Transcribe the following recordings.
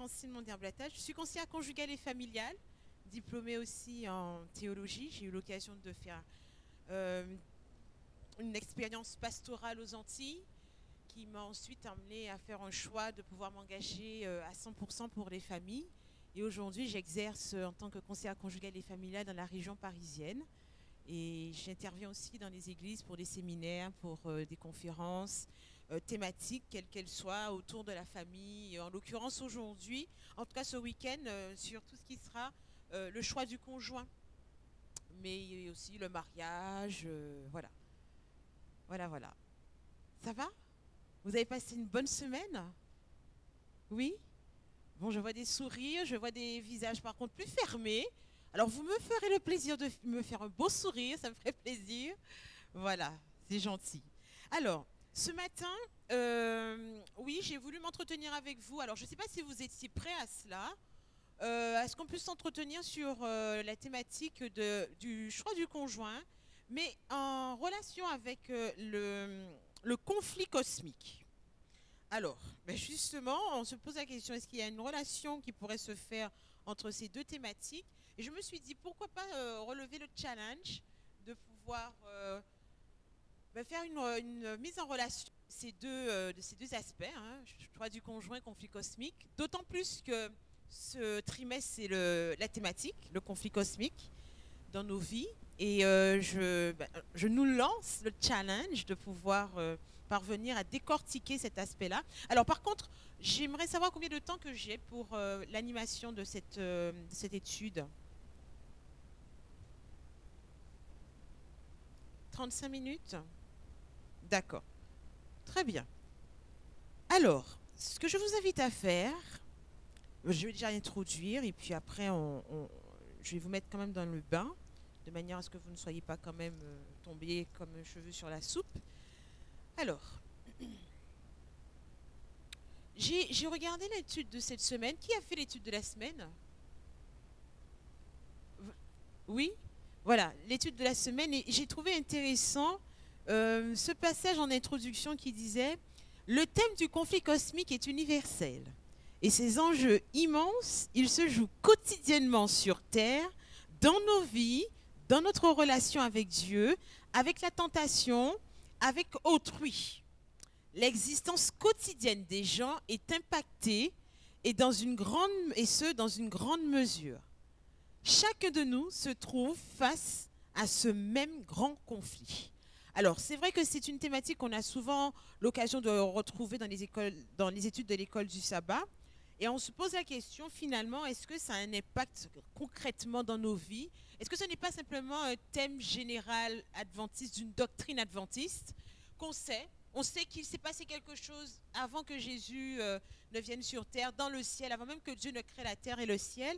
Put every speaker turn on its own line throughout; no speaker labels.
Francine Mondier-Blattaz. Je suis conseillère conjugale et familiale, diplômée aussi en théologie. J'ai eu l'occasion de faire euh, une expérience pastorale aux Antilles qui m'a ensuite amenée à faire un choix de pouvoir m'engager à 100% pour les familles. Et aujourd'hui, j'exerce en tant que conseillère conjugale et familiale dans la région parisienne. Et j'interviens aussi dans les églises pour des séminaires, pour des conférences thématiques, quelles qu'elles soient, autour de la famille. Et en l'occurrence, aujourd'hui, en tout cas ce week-end, sur tout ce qui sera le choix du conjoint, mais aussi le mariage. Voilà. Voilà, voilà. Ça va? Vous avez passé une bonne semaine? Oui? Bon, je vois des sourires, je vois des visages par contre plus fermés. Alors, vous me ferez le plaisir de me faire un beau sourire, ça me ferait plaisir. Voilà, c'est gentil. Alors, ce matin, oui, j'ai voulu m'entretenir avec vous. Alors, je ne sais pas si vous étiez prêts à cela. Est-ce qu'on peut s'entretenir sur la thématique du choix du conjoint, mais en relation avec le conflit cosmique? Alors, ben justement, on se pose la question, est-ce qu'il y a une relation qui pourrait se faire entre ces deux thématiques? Et je me suis dit, pourquoi pas relever le challenge de pouvoir ben faire une mise en relation de ces deux aspects, hein, choix du conjoint, conflit cosmique, d'autant plus que ce trimestre, c'est la thématique, le conflit cosmique dans nos vies. Et je nous lance le challenge de pouvoir parvenir à décortiquer cet aspect-là. Alors par contre, j'aimerais savoir combien de temps que j'ai pour l'animation de cette étude. 35 minutes? D'accord. Très bien. Alors, ce que je vous invite à faire, je vais déjà introduire et puis après, je vais vous mettre quand même dans le bain, de manière à ce que vous ne soyez pas quand même tombés comme un cheveu sur la soupe. Alors, j'ai regardé l'étude de cette semaine. Qui a fait l'étude de la semaine? Oui? Voilà, l'étude de la semaine. Et j'ai trouvé intéressant ce passage en introduction qui disait « Le thème du conflit cosmique est universel. Et ces enjeux immenses, ils se jouent quotidiennement sur Terre, dans nos vies, dans notre relation avec Dieu, avec la tentation, avec autrui. L'existence quotidienne des gens est impactée et dans une grande mesure. Chacun de nous se trouve face à ce même grand conflit. Alors, c'est vrai que c'est une thématique qu'on a souvent l'occasion de retrouver dans les études de l'école du sabbat. Et on se pose la question, finalement, est-ce que ça a un impact concrètement dans nos vies? Est-ce que ce n'est pas simplement un thème général adventiste, d'une doctrine adventiste qu'on sait? On sait qu'il s'est passé quelque chose avant que Jésus ne vienne sur terre, dans le ciel, avant même que Dieu ne crée la terre et le ciel.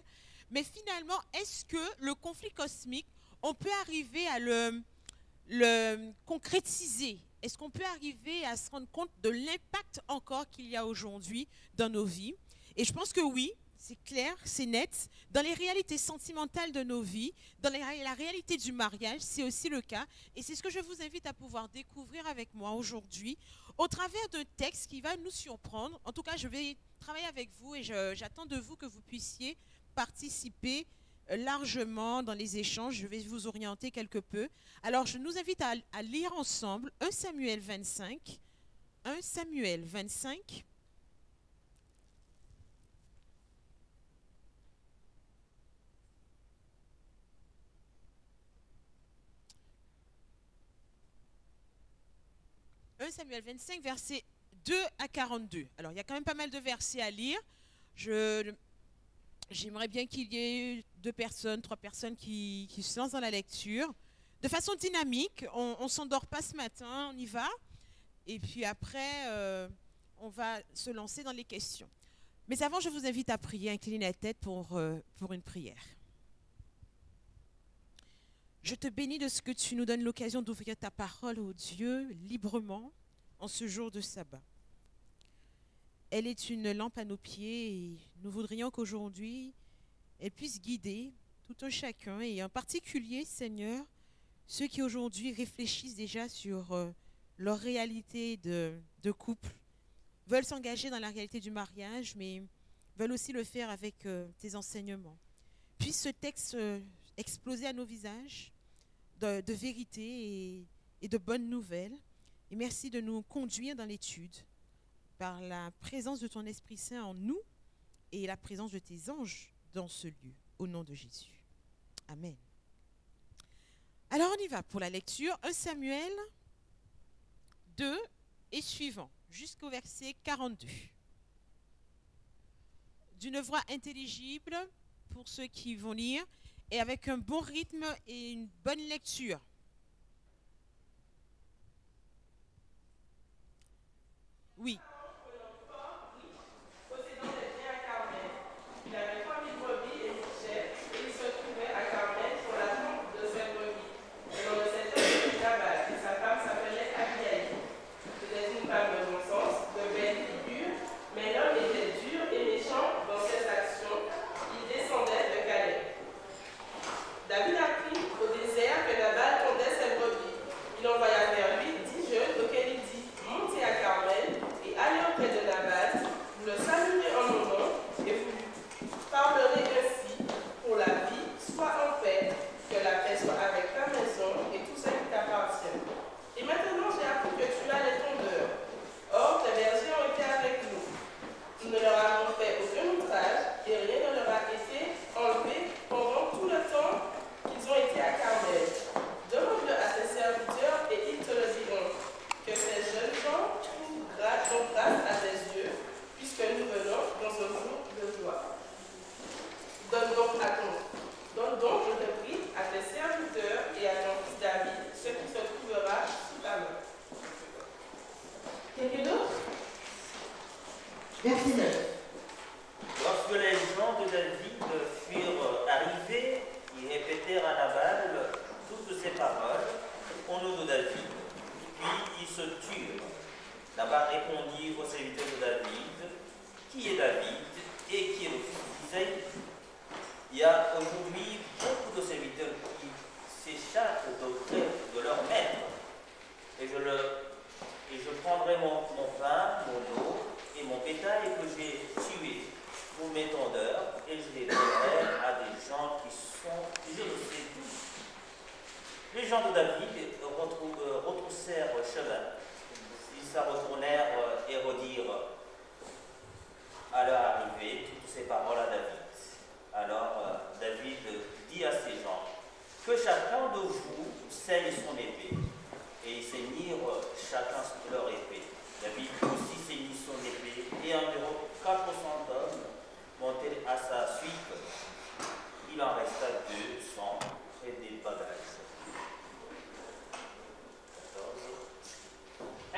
Mais finalement, est-ce que le conflit cosmique, on peut arriver à le concrétiser? Est-ce qu'on peut arriver à se rendre compte de l'impact encore qu'il y a aujourd'hui dans nos vies? Et je pense que oui, c'est clair, c'est net. Dans les réalités sentimentales de nos vies, dans la réalité du mariage, c'est aussi le cas. Et c'est ce que je vous invite à pouvoir découvrir avec moi aujourd'hui, au travers d'un texte qui va nous surprendre. En tout cas, je vais travailler avec vous et j'attends de vous que vous puissiez participer largement dans les échanges. Je vais vous orienter quelque peu. Alors, je nous invite à lire ensemble 1 Samuel 25. 1 Samuel 25. Samuel 25, versets 2 à 42. Alors, il y a quand même pas mal de versets à lire. J'aimerais bien qu'il y ait 2 personnes, 3 personnes qui se lancent dans la lecture. De façon dynamique, on ne s'endort pas ce matin, on y va. Et puis après, on va se lancer dans les questions. Mais avant, je vous invite à prier, incliner la tête pour une prière. Je te bénis de ce que tu nous donnes l'occasion d'ouvrir ta parole, ô Dieu, librement, en ce jour de sabbat. Elle est une lampe à nos pieds et nous voudrions qu'aujourd'hui, elle puisse guider tout un chacun et en particulier, Seigneur, ceux qui aujourd'hui réfléchissent déjà sur leur réalité de couple, veulent s'engager dans la réalité du mariage, mais veulent aussi le faire avec tes enseignements. Puisse ce texte exploser à nos visages de vérité et de bonnes nouvelles. Et merci de nous conduire dans l'étude par la présence de ton Esprit Saint en nous et la présence de tes anges dans ce lieu, au nom de Jésus. Amen. Alors on y va pour la lecture. 1 Samuel 2 et suivant, jusqu'au verset 42. D'une voix intelligible pour ceux qui vont lire et avec un bon rythme et une bonne lecture. Oui.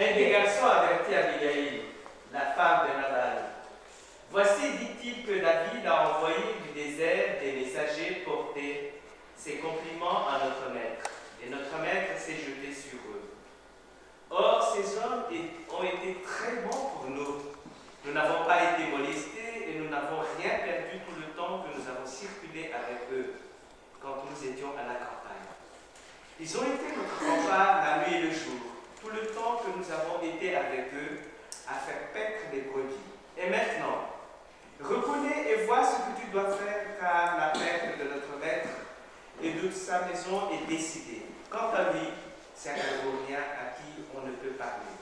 Un des garçons avertit Abigail, la femme de Nabal. Voici, dit-il, que David a envoyé du désert des messagers porter ses compliments à notre maître. Et notre maître s'est jeté sur eux. Or, ces hommes ont été très bons pour nous. Nous n'avons pas été molestés et nous n'avons rien perdu tout le temps que nous avons circulé avec eux quand nous étions à la campagne. Ils ont été notre rempart la nuit et le jour, tout le temps que nous avons été avec eux à faire paître les brebis. Et maintenant, reconnais et vois ce que tu dois faire, car la perte de notre maître et de sa maison est décidée. Quant à lui, c'est un Hébrewien à qui on ne peut parler.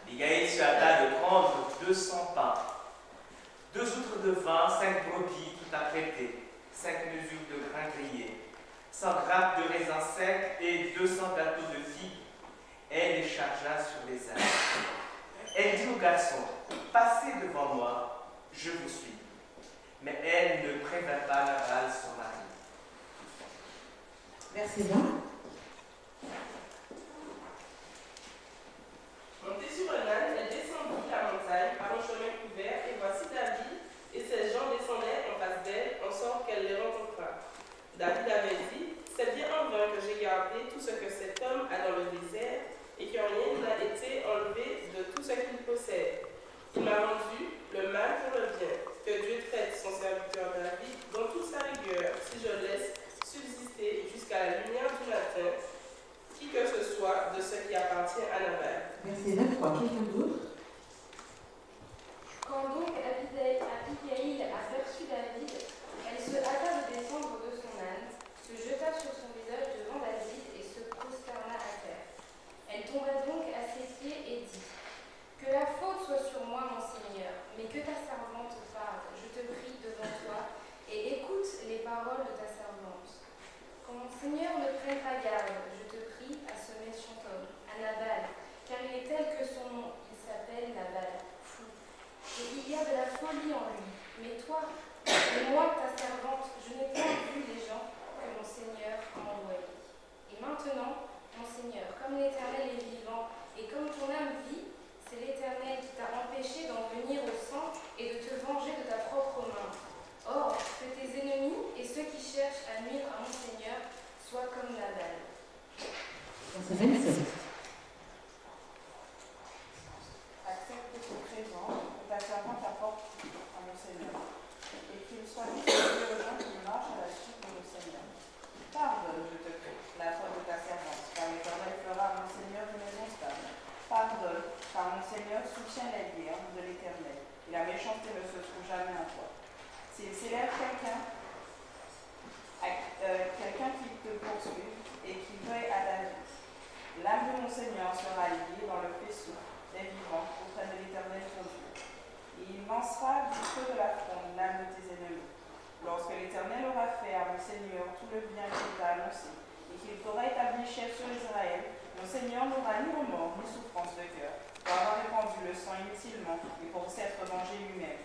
Abigail se hâta de prendre 200 pains, 2 outres de vin, 5 brebis tout apprêtées, 5 mesures de grains grillés, 100 grappes de raisins secs et 200 gâteaux de figues. Elle les chargea sur les ânes. Elle dit au garçon, passez devant moi, je vous suis. Mais elle ne prévint pas Nabal, son mari.
Verset 20.
Montée sur un âne, elle descendit la montagne par un chemin couvert, et voici David et ses gens descendaient en face d'elle, en sorte qu'elle les rencontra. David avait dit, c'est bien en vain que j'ai gardé tout ce que cet homme a dans le désert, et que rien n'a été enlevé de tout ce qu'il possède. Il m'a rendu le mal pour le bien. Que Dieu traite son serviteur David dans toute sa rigueur, si je laisse subsister jusqu'à la lumière du matin, qui que ce soit de ce qui appartient à Nabal.
Verset 23. Quelqu'un d'autre?
Quand donc Abigail
Verset 27.
Accepte ce présent que ta servante apporte à mon Seigneur, et qu'il soit distribué aux gens qui marchent à la suite de mon Seigneur. Pardonne, je te prie, la faute de ta servante, car l'Éternel fera à mon Seigneur une maison stable. Pardonne, car mon Seigneur soutient les guerres de l'Éternel, et la méchanceté ne se trouve jamais en toi. S'il s'élève quelqu'un qui te poursuit et qui veuille à ta vie, l'âme de mon Seigneur sera liée dans le faisceau des vivants auprès de l'Éternel ton Dieu. Et il lancera du feu de la fronde l'âme de tes ennemis. Lorsque l'Éternel aura fait à mon Seigneur tout le bien qu'il t'a annoncé, et qu'il t'aura établi chef sur Israël, mon Seigneur n'aura ni remords ni souffrance de cœur, pour avoir répandu le sang inutilement et pour s'être vengé lui-même.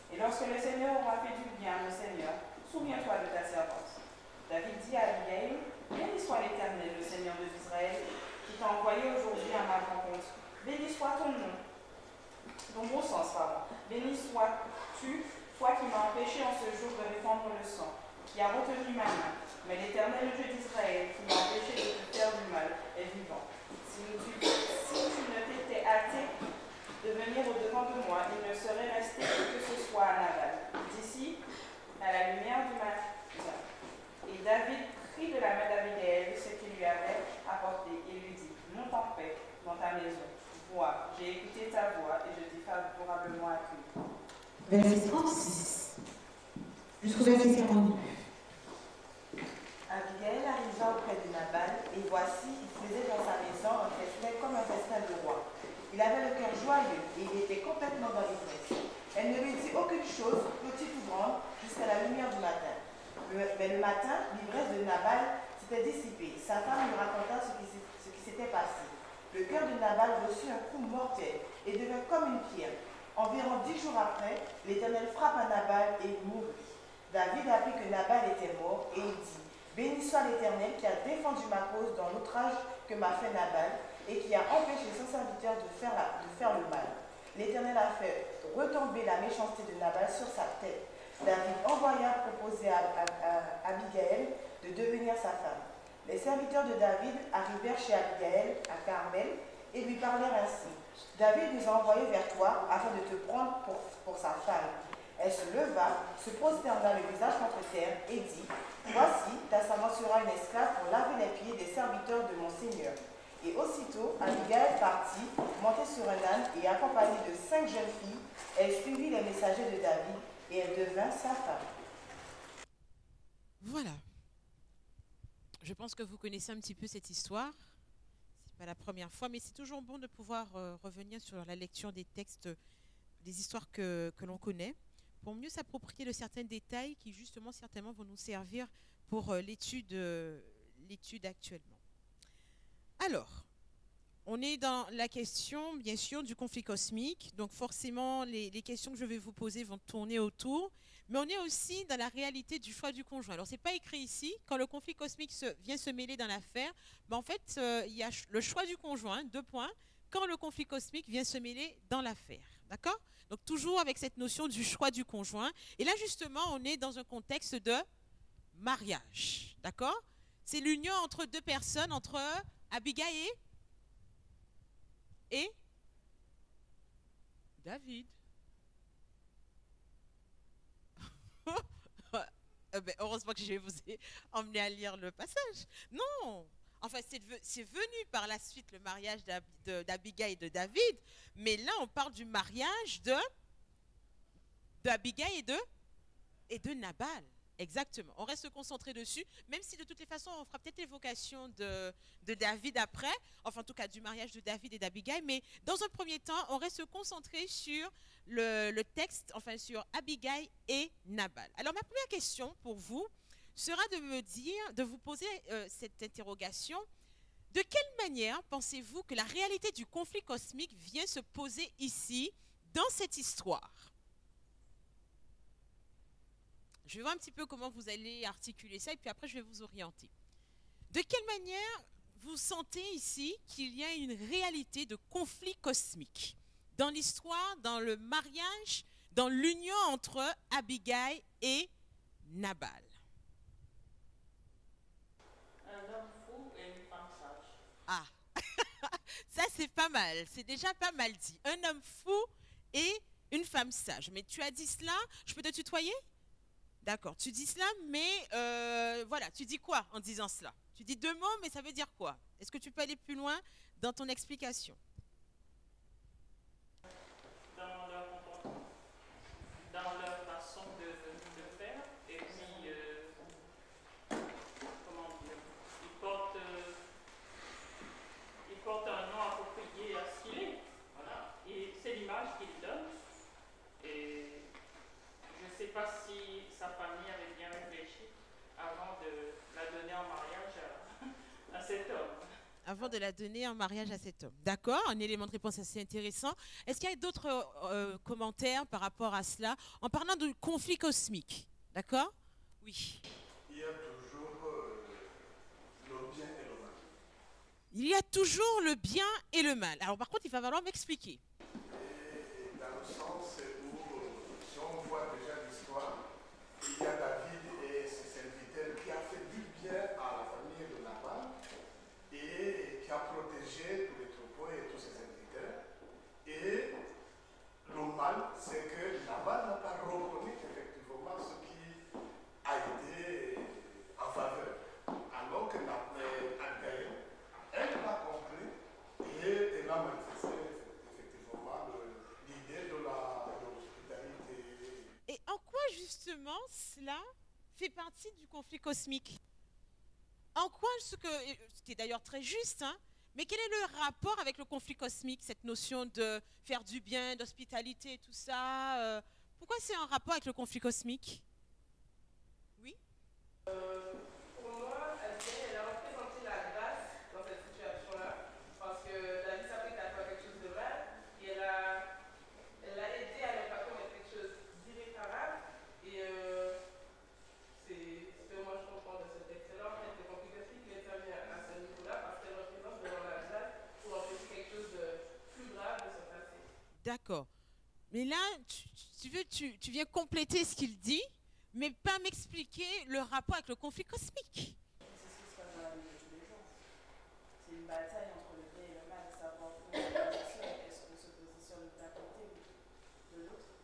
Et lorsque le Seigneur aura fait du bien à mon Seigneur, souviens-toi de ta servante. David dit à Abigail, béni soit l'Éternel, le Seigneur de Israël, qui t'a envoyé aujourd'hui à ma rencontre. Béni soit ton nom, ton bon sens, pardon. Béni sois-tu, toi qui m'as empêché en ce jour de répandre le sang, qui a retenu ma main. Mais l'Éternel, le Dieu d'Israël, qui m'a empêché de te faire du mal, est vivant. Si tu ne t'étais hâté de venir au-devant de moi, il ne serait resté que ce soit à Nabal, d'ici à la lumière du matin. Et David prit de la main d'Abigail ce qu'il lui avait apporté et lui dit, monte en paix dans ta maison. Vois, j'ai écouté ta voix et je t'ai favorablement accueilli.
Verset 36 jusqu'au verset 42.
Abigail arriva auprès de Nabal et voici, il faisait dans sa maison un festin comme un festin de roi. Il avait le cœur joyeux et il était complètement dans l'ivresse. Elle ne lui dit aucune chose, petite ou grande, jusqu'à la lumière du matin. Mais le matin, l'ivresse de Nabal s'était dissipée. Sa femme lui raconta ce qui s'était passé. Le cœur de Nabal reçut un coup mortel et devint comme une pierre. Environ 10 jours après, l'Éternel frappa Nabal et il mourut. David apprit que Nabal était mort et il dit, béni soit l'Éternel qui a défendu ma cause dans l'outrage que m'a fait Nabal et qui a empêché son serviteur de faire le mal. L'Éternel a fait retomber la méchanceté de Nabal sur sa tête. David envoya proposer à Abigail de devenir sa femme. Les serviteurs de David arrivèrent chez Abigail à Carmel et lui parlèrent ainsi. David nous a envoyés vers toi afin de te prendre pour sa femme. Elle se leva, se prosterna le visage contre terre et dit, voici, ta servante sera une esclave pour laver les pieds des serviteurs de mon Seigneur. Et aussitôt, Abigail partit, montée sur un âne et accompagnée de 5 jeunes filles, elle suivit les messagers de David et elle devint sa femme.
Voilà. Je pense que vous connaissez un petit peu cette histoire. C'est pas la première fois, mais c'est toujours bon de pouvoir revenir sur la lecture des textes, des histoires que l'on connaît, pour mieux s'approprier de certains détails qui justement certainement vont nous servir pour l'étude actuellement. Alors, on est dans la question, bien sûr, du conflit cosmique. Donc forcément, les questions que je vais vous poser vont tourner autour. Mais on est aussi dans la réalité du choix du conjoint. Alors, ce n'est pas écrit ici. Quand le conflit cosmique vient se mêler dans l'affaire, en fait, il y a le choix du conjoint, 2 points, quand le conflit cosmique vient se mêler dans l'affaire. D'accord? Donc, toujours avec cette notion du choix du conjoint. Et là, justement, on est dans un contexte de mariage. D'accord? C'est l'union entre 2 personnes, entre Abigail et David. Heureusement que je vous ai emmené à lire le passage. Non, enfin c'est venu par la suite le mariage d'Abigail et de David, mais là on parle du mariage d'Abigail et de Nabal. Exactement, on reste concentré dessus, même si de toutes les façons on fera peut-être l'évocation de David après, enfin en tout cas du mariage de David et d'Abigail, mais dans un premier temps on reste concentré sur le texte, enfin sur Abigail et Nabal. Alors ma première question pour vous sera de vous poser cette interrogation. De quelle manière pensez-vous que la réalité du conflit cosmique vient se poser ici, dans cette histoire? Je vais voir un petit peu comment vous allez articuler ça et puis après je vais vous orienter. De quelle manière vous sentez ici qu'il y a une réalité de conflit cosmique dans l'histoire, dans le mariage, dans l'union entre Abigail et Nabal?
Un homme fou et une femme sage.
Ah, c'est pas mal. C'est déjà pas mal dit. Un homme fou et une femme sage. Mais tu as dit cela, je peux te tutoyer? D'accord, tu dis cela, mais voilà, tu dis quoi en disant cela? Tu dis deux mots, mais ça veut dire quoi? Est-ce que tu peux aller plus loin dans ton explication?
Dans leur comportement, dans leur façon de faire, et puis, comment dire, ils portent un nom approprié à ce qu'il est. Voilà. Et c'est l'image qu'il donne. Et je ne sais pas si sa famille avait bien réfléchi avant de la donner en mariage à cet homme.
Avant de la donner en mariage à cet homme. D'accord, un élément de réponse assez intéressant. Est-ce qu'il y a d'autres commentaires par rapport à cela en parlant du conflit cosmique? D'accord? Oui.
Il y a toujours le bien et le mal.
Il y a toujours le bien et le mal. Alors par contre, il va falloir m'expliquer.
Et dans le sens où, si on voit déjà l'histoire, il y a David et ses serviteurs qui a fait du bien à la famille de Nabal et qui a protégé tous les troupeaux et tous ses serviteurs. Et le mal, c'est que Nabal n'a pas reconnu effectivement ce qui a été en faveur. Alors que Abigail, elle l'a compris et elle a manifesté effectivement l'idée de l'hospitalité.
Et en quoi justement cela fait partie du conflit cosmique? En quoi ce qui est d'ailleurs très juste, hein, mais quel est le rapport avec le conflit cosmique, cette notion de faire du bien, d'hospitalité et tout ça pourquoi c'est en rapport avec le conflit cosmique? Oui?
Pour moi, elle a représenté la grâce dans cette situation-là, parce que la vie s'applique à faire quelque chose de mal, et elle a aidé à ne pas commettre quelque chose d'irréparable, et c'est ce que moi je comprends de ce texte-là. En fait, le conflit cosmique intervient à ce niveau-là, parce qu'elle représente devant la grâce pour empêcher quelque chose de plus grave de se passer.
D'accord. Mais là, tu viens compléter ce qu'il dit, mais pas m'expliquer le rapport avec le conflit cosmique.
C'est ce qui se passe dans la vie de tous les jours. C'est une bataille entre le bien et le mal, savoir où se positionne, est-ce qu'on se positionne d'un côté ou de l'autre.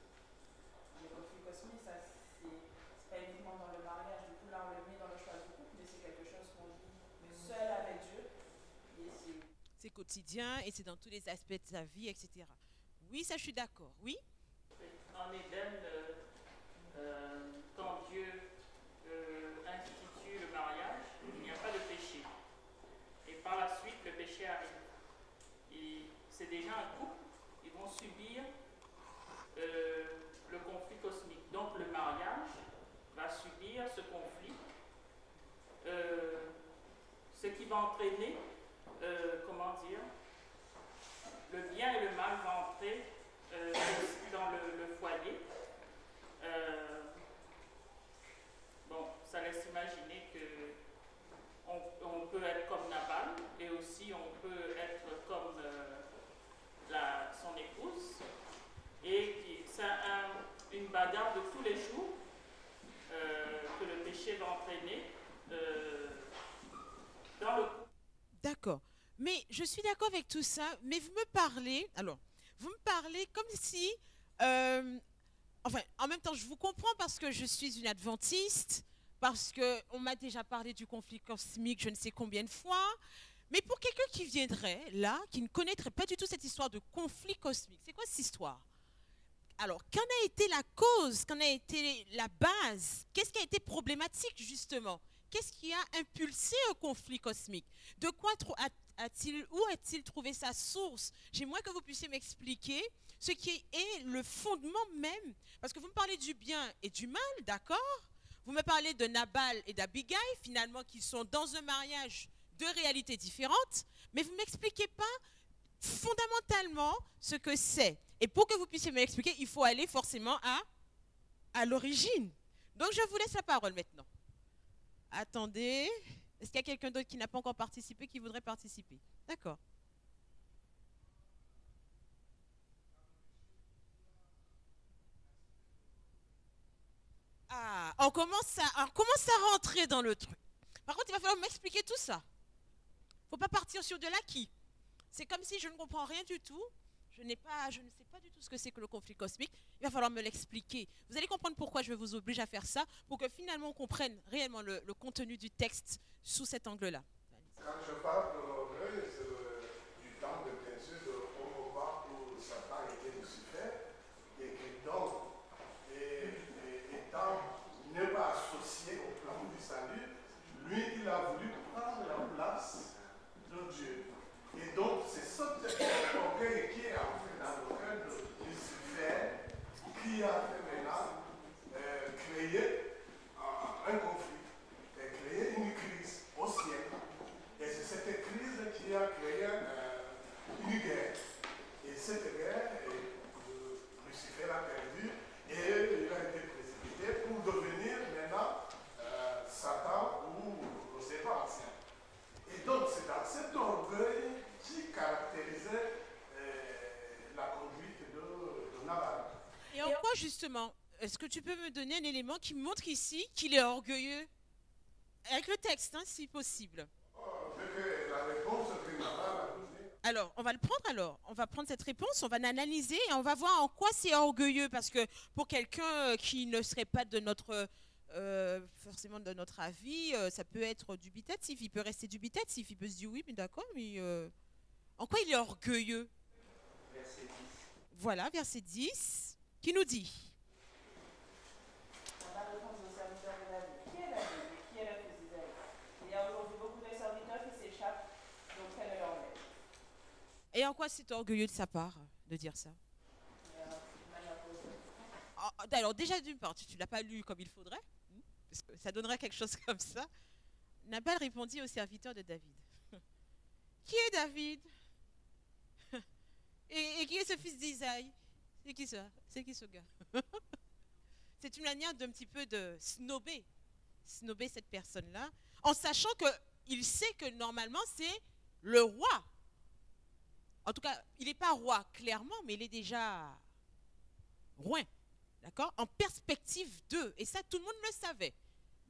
Le conflit cosmique, ça, c'est pas uniquement dans le mariage, du coup là on le met dans le choix du couple, mais c'est quelque chose qu'on vit seul avec Dieu. Et
C'est quotidien et c'est dans tous les aspects de sa vie, etc. Oui, ça je suis d'accord. Oui?
En Éden, quand Dieu institue le mariage, il n'y a pas de péché. Et par la suite, le péché arrive. Et c'est déjà un couple, ils vont subir le conflit cosmique. Donc le mariage va subir ce conflit, ce qui va entraîner, comment dire, le bien et le mal vont entrer dans le foyer. Bon, ça laisse imaginer que on peut être comme Nabal et aussi on peut être comme son épouse. Et c'est une bagarre de tous les jours que le péché va entraîner dans le couple.
D'accord. Mais je suis d'accord avec tout ça, mais vous me parlez comme si, enfin, en même temps, je vous comprends parce que je suis une adventiste, parce qu'on m'a déjà parlé du conflit cosmique je ne sais combien de fois, mais pour quelqu'un qui viendrait là, qui ne connaîtrait pas du tout cette histoire de conflit cosmique, c'est quoi cette histoire? Alors, qu'en a été la cause? Qu'en a été la base? Qu'est-ce qui a été problématique justement? Qu'est-ce qui a impulsé un conflit cosmique? De quoi où a-t-il trouvé sa source? J'aimerais que vous puissiez m'expliquer ce qui est le fondement même. Parce que vous me parlez du bien et du mal, d'accord? Vous me parlez de Nabal et d'Abigail, finalement, qui sont dans un mariage de réalités différentes, mais vous ne m'expliquez pas fondamentalement ce que c'est. Et pour que vous puissiez m'expliquer, il faut aller forcément à l'origine. Donc, je vous laisse la parole maintenant. Attendez, est-ce qu'il y a quelqu'un d'autre qui n'a pas encore participé, qui voudrait participer? D'accord. Ah, on commence à rentrer dans le truc. Par contre, il va falloir m'expliquer tout ça. Il ne faut pas partir sur de l'acquis. C'est comme si je ne comprends rien du tout. Je ne sais pas du tout ce que c'est que le conflit cosmique. Il va falloir me l'expliquer. Vous allez comprendre pourquoi je vous oblige à faire ça, pour que finalement on comprenne réellement le contenu du texte sous cet angle-là.
Quand je parle de l'orgueil, c'est du temps de bien sûr au moment où Satan était Lucifer, et que donc, étant ne pas associé au plan du salut, lui, il a voulu prendre la place de Dieu. Et donc, c'est cet orgueil qui est entré dans le cœur de Lucifer, qui a fait maintenant créer un conflit, et créer une crise au ciel. Et c'est cette crise qui a créé une guerre. Et cette guerre, Lucifer a perdu et il a été précipité pour devenir maintenant Satan ou Lucifer ancien. Et donc c'est dans cet orgueil qui caractérisait la conduite de Nabal.
Et en quoi justement, est-ce que tu peux me donner un élément qui montre ici qu'il est orgueilleux? Avec le texte, hein, si possible.
La réponse que Nabal a donnée.
Alors, on va le prendre alors. On va prendre cette réponse, on va l'analyser et on va voir en quoi c'est orgueilleux. Parce que pour quelqu'un qui ne serait pas de notre, forcément de notre avis, ça peut être dubitatif. Il peut rester dubitatif. Il peut se dire oui, mais d'accord, mais en quoi il est orgueilleux?
Verset 10.
Voilà, verset 10, qui nous dit.
On a réponse au serviteur de David. Qui est David et qui est le fils d'Isaïe? Il y a aujourd'hui beaucoup de serviteurs qui s'échappent, donc quel est leur maître?
Et en quoi c'est orgueilleux de sa part de dire ça? Alors déjà d'une part, tu ne l'as pas lu comme il faudrait, parce que ça donnerait quelque chose comme ça. Nabal répondit au serviteur de David. Qui est David? Et qui est ce fils d'Isaïe? C'est qui ça? C'est qui ce gars? C'est une manière d'un petit peu de snobber cette personne-là, en sachant qu'il sait que normalement c'est le roi. En tout cas, il n'est pas roi clairement, mais il est déjà roi. D'accord? En perspective d'eux. Et ça, tout le monde le savait.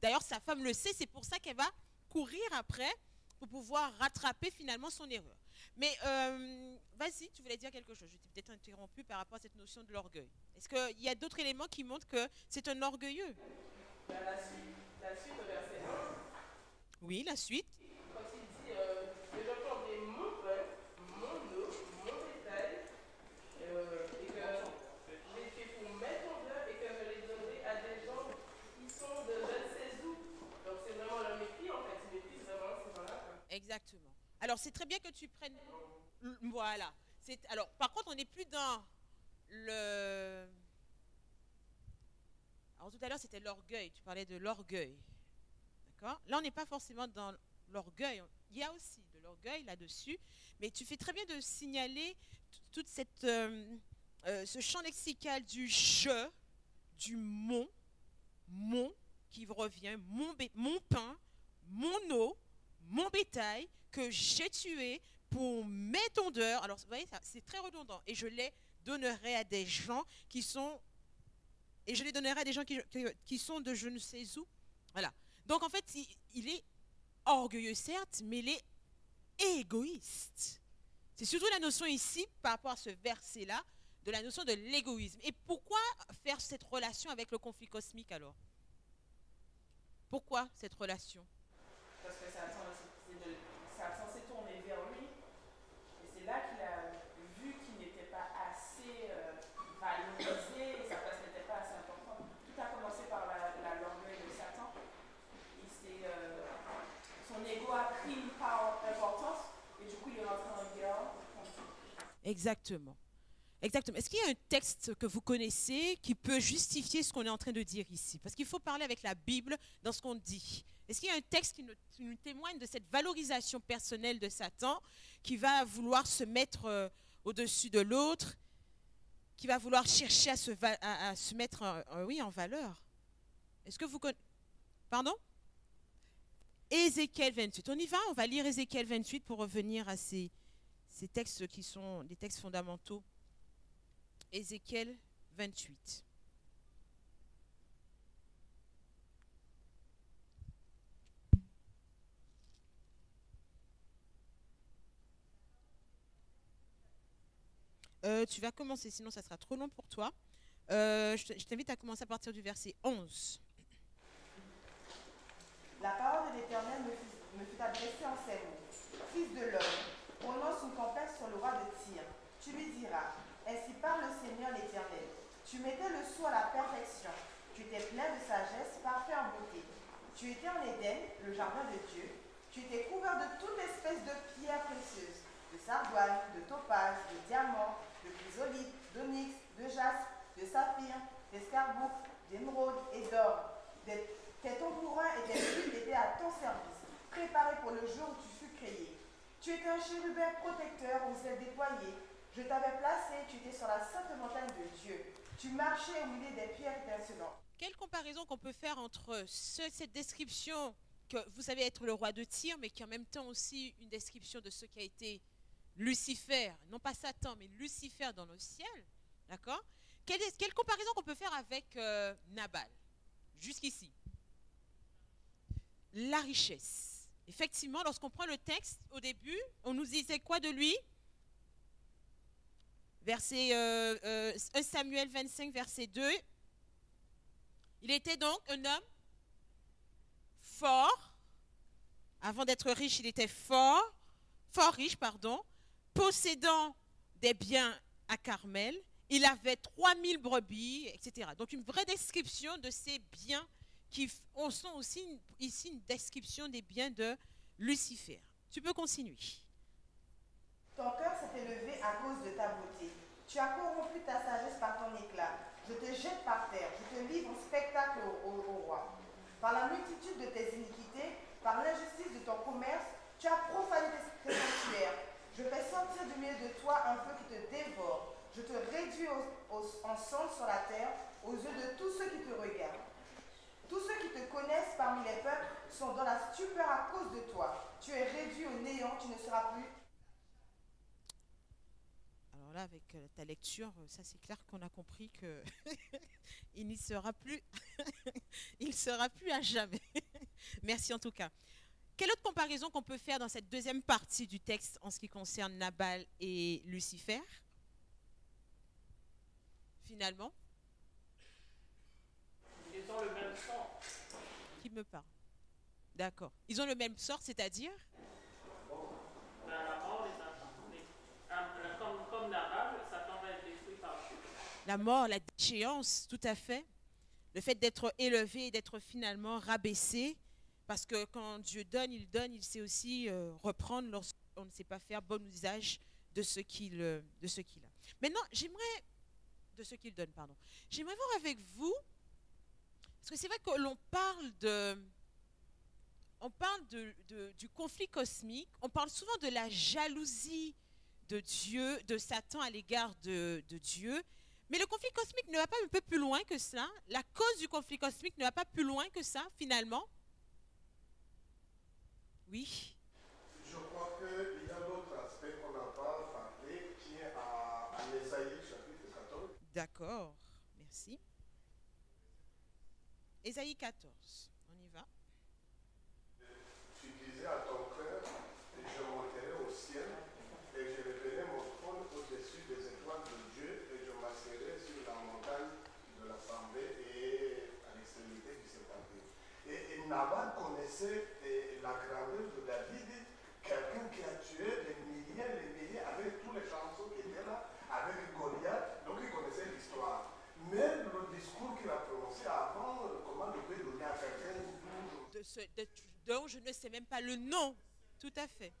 D'ailleurs, sa femme le sait, c'est pour ça qu'elle va courir après pour pouvoir rattraper finalement son erreur. Mais vas-y, tu voulais dire quelque chose. Je t'ai peut-être interrompu par rapport à cette notion de l'orgueil. Est-ce qu'il y a d'autres éléments qui montrent que c'est un orgueilleux?
La suite au verset 1,
Oui, la suite.
quand il dit je prendrai mon pain, mon eau, mon bétail, et que je les fais pour mes tondeurs et que je les donnerai à des gens qui sont de je ne sais où. Donc c'est vraiment le mépris en fait, il méprise vraiment ces gens-là.
Exactement. Alors, c'est très bien que tu prennes... Voilà. Alors, par contre, on n'est plus dans le... Alors, tout à l'heure, c'était l'orgueil. Tu parlais de l'orgueil. D'accord? Là, on n'est pas forcément dans l'orgueil. Il y a aussi de l'orgueil là-dessus. Mais tu fais très bien de signaler toute cette... ce champ lexical du « je », du « mon », qui revient, mon pain, mon eau, mon bétail, que j'ai tué pour mes tondeurs. Alors, vous voyez, c'est très redondant. Et je les donnerai à des gens qui sont... Et je les donnerai à des gens qui sont de je ne sais où. Voilà. Donc, en fait, il est orgueilleux, certes, mais il est égoïste. C'est surtout la notion ici, par rapport à ce verset-là, de la notion de l'égoïsme. Et pourquoi faire cette relation avec le conflit cosmique, alors? Pourquoi cette relation?
Parce que ça a censé tourner vers lui. Et c'est là qu'il a vu qu'il n'était pas assez valorisé, et sa place n'était pas assez importante. Tout a commencé par l'orgueil de Satan. Son ego a pris une part importante, et du coup il est rentré en guerre.
Exactement. Exactement. Est-ce qu'il y a un texte que vous connaissez qui peut justifier ce qu'on est en train de dire ici? Parce qu'il faut parler avec la Bible dans ce qu'on dit. Est-ce qu'il y a un texte qui nous témoigne de cette valorisation personnelle de Satan, qui va vouloir se mettre au-dessus de l'autre, qui va vouloir chercher à se mettre en valeur? Est-ce que vous connaissez? Pardon? Ézéchiel 28. On y va? On va lire Ézéchiel 28 pour revenir à ces textes qui sont des textes fondamentaux. Ézéchiel 28. Tu vas commencer, sinon ça sera trop long pour toi. Je t'invite à commencer à partir du verset 11.
La parole de l'Éternel me fut adressée en ces mots. Fils de l'homme, prononce une tempête sur le roi de Tyr. Tu lui diras, ainsi parle le Seigneur l'Éternel. Tu mettais le sceau à la perfection. Tu étais plein de sagesse, parfait en beauté. Tu étais en Éden, le jardin de Dieu. Tu étais couvert de toute espèce de pierres précieuses, de sardoine, de topaz, de diamant, de chrysolite, d'onyx, de jaspe, de saphir, d'escarboucle, d'émeraude et d'or. Tes tambourins et tes flûtes étaient à ton service, préparés pour le jour où tu fus créé. Tu étais un chérubin protecteur aux ailes déployées. Je t'avais placé, tu étais sur la sainte montagne de Dieu. Tu marchais au milieu des pierres étincelantes.
Quelle comparaison qu'on peut faire entre cette description que vous savez être le roi de Tyr, mais qui en même temps aussi une description de ce qui a été Lucifer, non pas Satan, mais Lucifer dans le ciel, d'accord? Quelle comparaison qu'on peut faire avec Nabal, jusqu'ici? La richesse. Effectivement, lorsqu'on prend le texte au début, on nous disait quoi de lui? Verset 1 Samuel 25, verset 2. Il était donc un homme fort. Avant d'être riche, il était fort riche, possédant des biens à Carmel. Il avait 3000 brebis, etc. Donc une vraie description de ces biens qui sont aussi ici une description des biens de Lucifer. Tu peux continuer.
Ton cœur s'est élevé à cause de ta beauté. Tu as corrompu ta sagesse par ton éclat. Je te jette par terre, je te livre en spectacle au roi. Par la multitude de tes iniquités, par l'injustice de ton commerce, tu as profané tes sanctuaires. Je fais sortir du milieu de toi un feu qui te dévore. Je te réduis en cendres sur la terre, aux yeux de tous ceux qui te regardent. Tous ceux qui te connaissent parmi les peuples sont dans la stupeur à cause de toi. Tu es réduit au néant, tu ne seras plus.
Alors là, avec ta lecture, ça c'est clair qu'on a compris que il n'y sera plus, il sera plus à jamais. Merci en tout cas. Quelle autre comparaison qu'on peut faire dans cette deuxième partie du texte en ce qui concerne Nabal et Lucifer? Finalement,
Ils ont le même sort.
qui me parle? D'accord. Ils ont le même sort, c'est-à-dire?
Ben, la mort les attend. Comme Nabal, Satan va être détruit par Dieu.
La mort, la déchéance, tout à fait. Le fait d'être élevé et d'être finalement rabaissé. Parce que quand Dieu donne, il sait aussi reprendre lorsqu'on ne sait pas faire bon usage de ce qu'il a. Maintenant, de ce qu'il donne, pardon. J'aimerais voir avec vous, parce que c'est vrai que l'on parle du conflit cosmique, on parle souvent de la jalousie de Dieu, de Satan à l'égard de Dieu, mais le conflit cosmique ne va pas un peu plus loin que ça. La cause du conflit cosmique ne va pas plus loin que ça, finalement. Oui.
Je crois qu'il y a d'autres aspects qu'on n'a pas parlé, qui est à Ésaïe chapitre 14.
D'accord, merci. Ésaïe 14, on y va.
Tu disais à ton cœur, je monterai au ciel et je lèverai mon trône au-dessus des étoiles de Dieu et je m'asserai sur la montagne de l'assemblée et à l'extrémité du septentrion. Et Nabal connaissait la grandeur de David, quelqu'un qui a tué les milliers avec tous les chansons qui étaient là, avec Goliath, donc il connaissait l'histoire. Mais le discours qu'il a prononcé avant, comment le peut donner à quelqu'un
dont je ne sais même pas le nom. Tout à fait.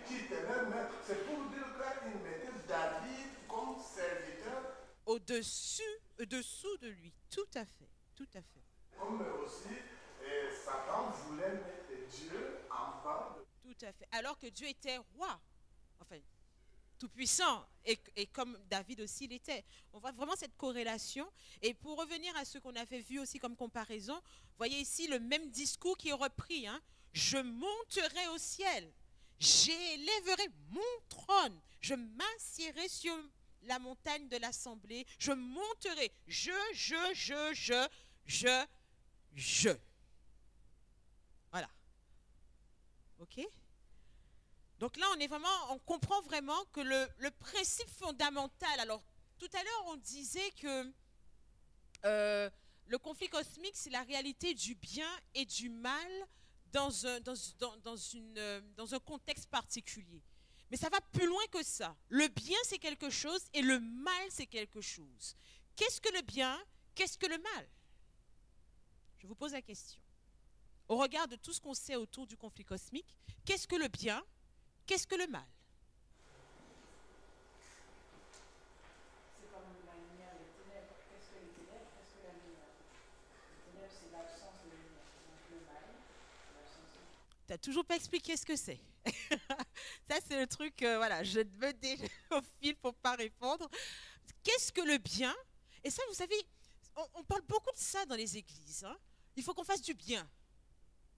qui était même maître, c'est pour dire qu'il mettait David comme serviteur.
Dessous de lui. Tout à fait. Tout à fait.
Comme aussi, Satan voulait mettre Dieu en bas de...
Tout à fait. Alors que Dieu était roi. Enfin, tout puissant. Et comme David aussi l'était. On voit vraiment cette corrélation. Et pour revenir à ce qu'on avait vu aussi comme comparaison, voyez ici le même discours qui est repris. Hein. Je monterai au ciel. J'élèverai mon trône. Je m'assierai sur la montagne de l'assemblée. Je monterai. Je. Voilà. OK? Donc là, on comprend vraiment que le principe fondamental, alors tout à l'heure, on disait que le conflit cosmique, c'est la réalité du bien et du mal dans un contexte particulier. Mais ça va plus loin que ça. Le bien, c'est quelque chose et le mal, c'est quelque chose. Qu'est-ce que le bien? Qu'est-ce que le mal? Je vous pose la question. Au regard de tout ce qu'on sait autour du conflit cosmique, qu'est-ce que le bien? Qu'est-ce que le mal?
C'est comme la lumière et les ténèbres. Qu'est-ce que les ténèbres? Qu'est-ce que la lumière? Les ténèbres, c'est l'absence de lumière. Donc le mal, c'est l'absence de lumière.
Tu n'as toujours pas expliqué ce que c'est. Ça, c'est le truc, voilà, je me dis au fil pour ne pas répondre. Qu'est-ce que le bien? Et ça, vous savez, on parle beaucoup de ça dans les églises. Hein. Il faut qu'on fasse du bien.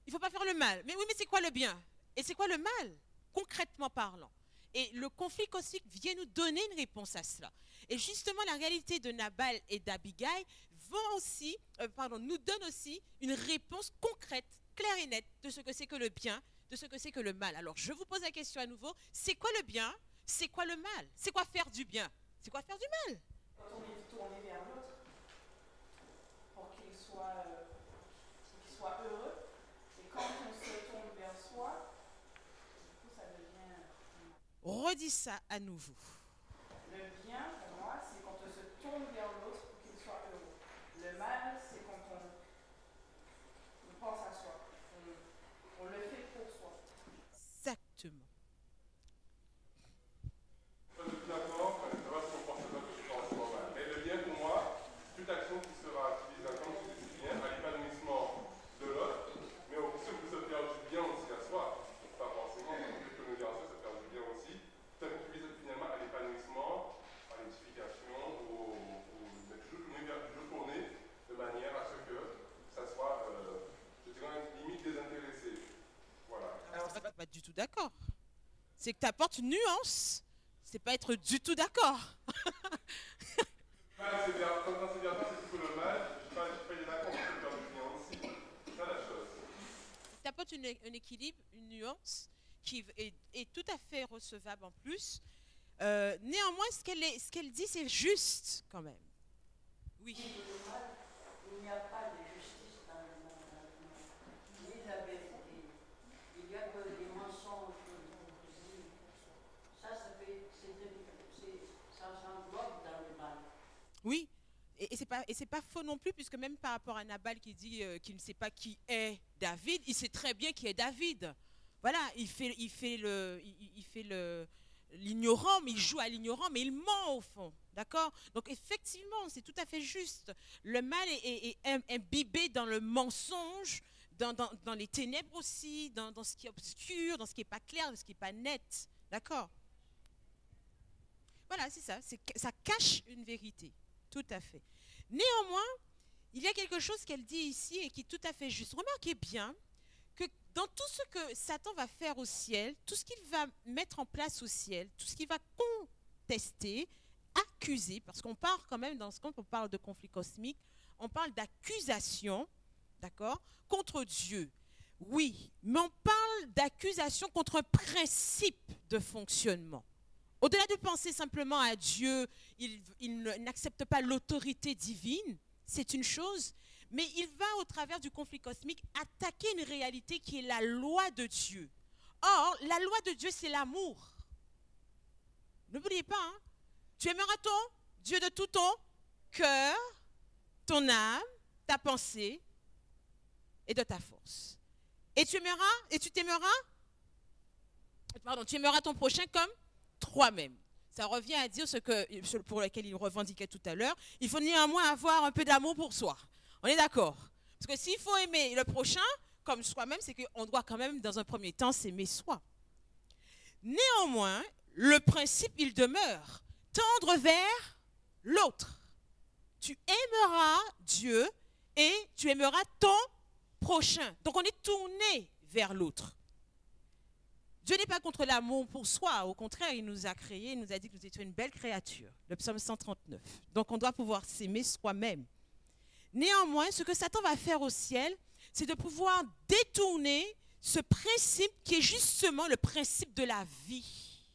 Il ne faut pas faire le mal. Mais oui, mais c'est quoi le bien? Et c'est quoi le mal, concrètement parlant? Et le conflit cosmique vient nous donner une réponse à cela. Et justement, la réalité de Nabal et d'Abigail nous donne aussi une réponse concrète, claire et nette de ce que c'est que le bien, de ce que c'est que le mal. Alors, je vous pose la question à nouveau. C'est quoi le bien? C'est quoi le mal? C'est quoi faire du bien? C'est quoi faire du mal?
Quand on est tourné vers l'autre, pour qu'il soit heureux, et quand on se tourne vers soi, du coup, ça devient...
Redis ça à nouveau.
Le bien, pour moi, c'est quand on se tourne vers l'autre pour qu'il soit heureux. Le mal, c'est quand on pense à soi. On le fait pour soi.
Exactement.
Je suis d'accord, ça va se comporter comme je pense normal. Mais le bien pour moi, toute action qui sera utilisateur du bien à l'épanouissement de l'autre, mais aussi on peut se faire du bien aussi à soi. Pas forcément, on peut nous dire ça, se faire du bien aussi. Ça vise finalement à l'épanouissement, à l'édification, mais toujours tourner de manière à ce que ça soit, je dirais, limite désintéressé. Voilà.
Alors, c'est pas du tout d'accord. C'est que tu apportes une nuance. C'est pas être du tout d'accord.
Quand c'est bien, c'est plutôt le mal. Je ne suis pas d'accord, c'est faire du bien aussi. C'est ça la chose.
Tu apportes un équilibre, une nuance qui est tout à fait recevable en plus. Néanmoins, ce qu'elle dit, c'est juste quand même. Oui.
Il n'y a pas de justice dans le monde, ni la vérité. Il n'y a que des mensonges. Ça s'englobe dans le mal.
Oui, et c'est pas faux non plus, puisque même par rapport à Nabal qui dit qu'il ne sait pas qui est David, il sait très bien qui est David. Voilà, il fait l'ignorant, mais il joue à l'ignorant, mais il ment au fond. D'accord? Donc effectivement, c'est tout à fait juste. Le mal est imbibé dans le mensonge, dans les ténèbres aussi, dans ce qui est obscur, dans ce qui n'est pas clair, dans ce qui n'est pas net. D'accord? Voilà, c'est ça. Ça cache une vérité. Tout à fait. Néanmoins, il y a quelque chose qu'elle dit ici et qui est tout à fait juste. Remarquez bien que dans tout ce que Satan va faire au ciel, tout ce qu'il va mettre en place au ciel, tout ce qu'il va contester, accuser, parce qu'on parle quand même, quand on parle de conflit cosmique, on parle d'accusation, d'accord, contre Dieu. Oui, mais on parle d'accusation contre un principe de fonctionnement. Au-delà de penser simplement à Dieu, il n'accepte pas l'autorité divine, c'est une chose, mais il va, au travers du conflit cosmique, attaquer une réalité qui est la loi de Dieu. Or, la loi de Dieu, c'est l'amour. N'oubliez pas, hein? Tu aimeras ton Dieu de tout ton cœur, ton âme, ta pensée et de ta force. Et tu aimeras ton prochain comme toi-même. Ça revient à dire pour lequel il revendiquait tout à l'heure. Il faut néanmoins avoir un peu d'amour pour soi. On est d'accord? Parce que s'il faut aimer le prochain comme soi-même, c'est qu'on doit quand même, dans un premier temps, s'aimer soi. Néanmoins, le principe, il demeure. Tendre vers l'autre. Tu aimeras Dieu et tu aimeras ton prochain. Donc, on est tourné vers l'autre. Dieu n'est pas contre l'amour pour soi. Au contraire, il nous a créés, il nous a dit que nous étions une belle créature. Le psaume 139. Donc, on doit pouvoir s'aimer soi-même. Néanmoins, ce que Satan va faire au ciel, c'est de pouvoir détourner ce principe qui est justement le principe de la vie.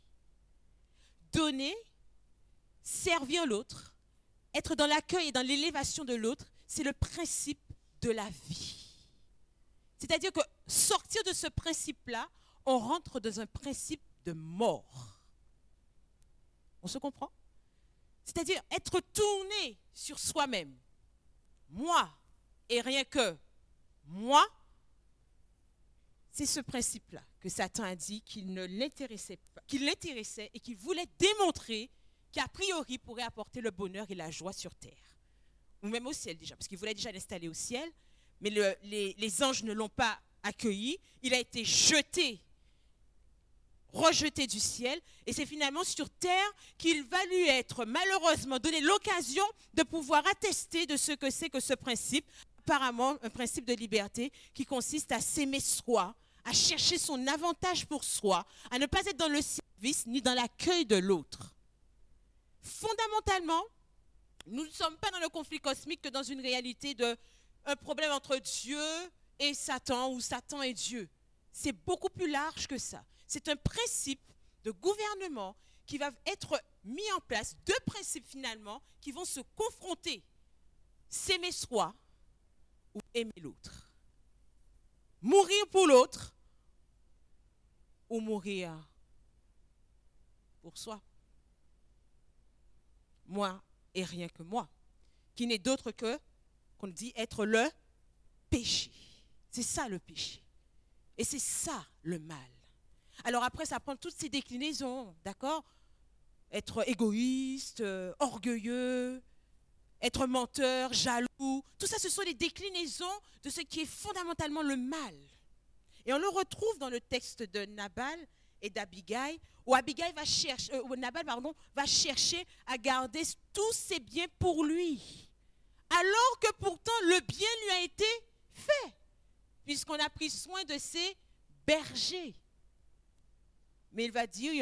Donner, servir l'autre, être dans l'accueil et dans l'élévation de l'autre, c'est le principe de la vie. C'est-à-dire que sortir de ce principe-là, on rentre dans un principe de mort. On se comprend? C'est-à-dire être tourné sur soi-même. Moi et rien que moi, c'est ce principe-là que Satan a dit qu'il ne l'intéressait pas, qu'il l'intéressait et qu'il voulait démontrer qu'a priori pourrait apporter le bonheur et la joie sur terre. Ou même au ciel déjà, parce qu'il voulait déjà l'installer au ciel, mais les anges ne l'ont pas accueilli. Il a été jeté, rejeté du ciel, et c'est finalement sur terre qu'il va lui être malheureusement donné l'occasion de pouvoir attester de ce que c'est que ce principe, apparemment un principe de liberté qui consiste à s'aimer soi, à chercher son avantage pour soi, à ne pas être dans le service ni dans l'accueil de l'autre. Fondamentalement, nous ne sommes pas dans le conflit cosmique que dans une réalité d'un problème entre Dieu et Satan ou Satan et Dieu. C'est beaucoup plus large que ça. C'est un principe de gouvernement qui va être mis en place, deux principes finalement qui vont se confronter. S'aimer soi ou aimer l'autre. Mourir pour l'autre ou mourir pour soi. Moi et rien que moi, qui n'est d'autre que, qu'on dit, être le péché. C'est ça le péché. Et c'est ça le mal. Alors après, ça prend toutes ces déclinaisons, d'accord? Être égoïste, orgueilleux, être menteur, jaloux, tout ça, ce sont les déclinaisons de ce qui est fondamentalement le mal. Et on le retrouve dans le texte de Nabal et d'Abigail, où Nabal va chercher à garder tous ses biens pour lui, alors que pourtant le bien lui a été fait, puisqu'on a pris soin de ses bergers. Mais il va dire